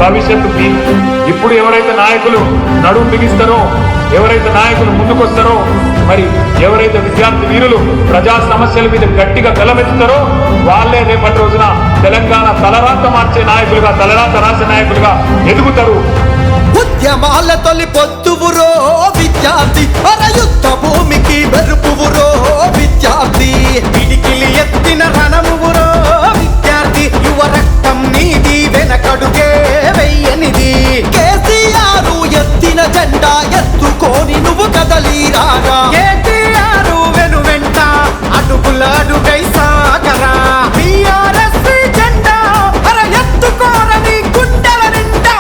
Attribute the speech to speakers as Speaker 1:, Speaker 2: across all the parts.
Speaker 1: భవిష్యత్తు మీది. ఇప్పుడు ఎవరైతే నాయకులు నడుము బిగిస్తారో, ఎవరైతే నాయకులు ముందుకొస్తారో, మరి ఎవరైతే విద్యార్థి వీరులు ప్రజా సమస్యల మీద గట్టిగా గలమెత్తుతారో వాళ్ళే రేపటి రోజున తెలంగాణ తలరాత మార్చే నాయకులుగా, తలరాత రాసే నాయకులుగా ఎదుగుతారు.
Speaker 2: ఉద్యమాల తొలి పొత్తువురో విద్యార్థి, యుద్ధ భూమికి మెరుపువురో విద్యార్థి, పిడికిలి ఎత్తిన రణమువురో విద్యార్థి, యువ రక్తం నీది వెనకడుగే వెయ్యనిది. కేసీఆర్ ఎత్తిన జెండా ఎత్తుకోని నువ్వు కదలిరాగా, కేటీఆర్ వెను వెంట అడుగుల అడుగై సాగరా. టీఆర్ఎస్ జెండా ఎత్తుకోరని గుండెల నిండా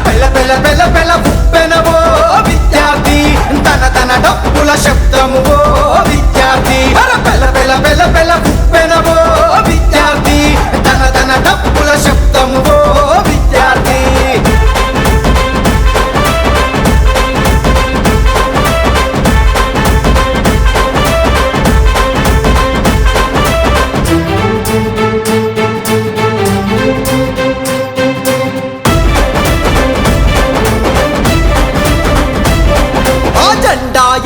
Speaker 2: పెళ్ళ పెళ్ళ పెళ్ళ పెళ్ళ పుప్పెనవో విద్యార్థి, తన తన డప్పుల శబ్దము విద్యార్థి. పెళ్ళ పెళ్ళ పెళ్ళ పెళ్ళ పుప్పెనవో విద్యార్థి, తన తన డప్పుల శబ్దము విద్యార్థి.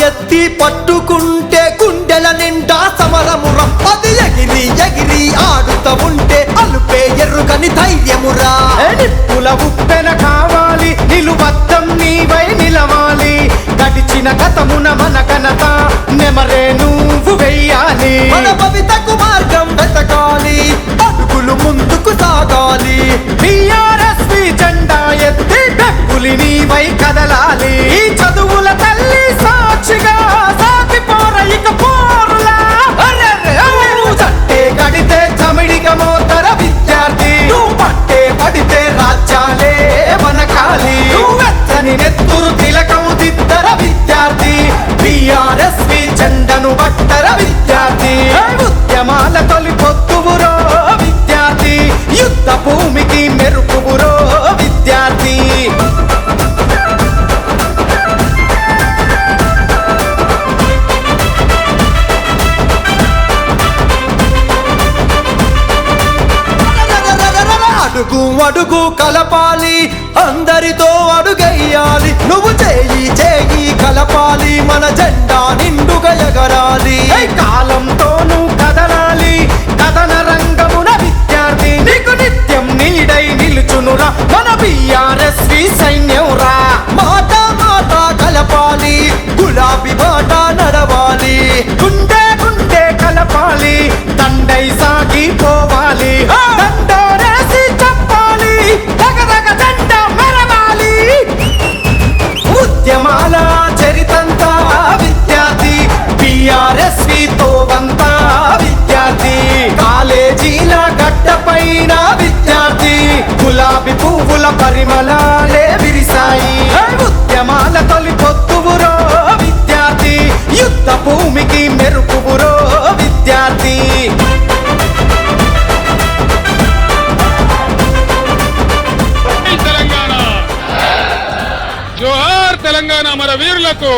Speaker 2: ఎత్తి పట్టుకుంటే గుండెల నిండా సమరమురా, అది ఎగిరి ఎగిరి ఆడుతా ఉంటే అలుపే ఎరుగని ధైర్యమురా. నిప్పుల ఉప్పెన కావాలి, నిలువద్దం నీవై నిలవాలి, గడిచిన గతమున మన ఘనత నెమరే నువ్వు వెయ్యాలి. మన భవితకు మార్గం వెతకాలి, అడుగులు ముందుకు సాగాలి. టీఆర్ఎస్ జెండా ఎత్తి డబ్బులి నీవై కదలాలి. ఈ చదువుల తల్లి సాక్షిగా సాగిపోర ఇక పోరులా. చట్టే గడితే చమిడిగా మోతర విద్యార్థి, నువ్వు పట్టే పడితే రాజ్యాలే వనకాలి. వెచ్చని నెత్తురు తిలకము దిద్దర విద్యార్థి, టీఆర్ఎస్ జెండను పట్టర విద్యార్థి. ఉద్యమాల తొలి పొత్తువురో విద్యార్థి, యుద్ధ భూమికి మెరుపువురో విద్యార్థి. అడుగు అడుగు కలపాలి, అందరితో అడుగెయ్యాలి, నువ్వు చేయి చేయి కలపాలి, మన జెండా నిండుగా ఎగరాలి. కాలంతోనూ కదలాలి, కథన రంగమున విద్యార్థి, నీకు నిత్యం నీడై నిలుచునురా మన టీఆర్ఎస్ సైన్యంరా. మాట మాట కలపాలి, గులాబీ మాట నడవాలి, గుండె గుండె కలపాలి, దండై సాగిపోవాలి. దండోరేసి చెప్పాలి, దగదగ జెండ మెరవాలి. ఉద్యమాల చరితంతా విద్యార్థి, టీఆర్ఎస్ తో వంతా విద్యార్థి. కాలేజీల గడ్డపైన విద్యార్థి, గులాబీ పువ్వుల పరిమళాలే విరిసాయి. ఉద్యమాల తొలి పొత్తువురో విద్యార్థి, యుద్ధ భూమికి మెరుపువురో విద్యార్థి.
Speaker 3: జోహార్ తెలంగాణ మన వీరులకు.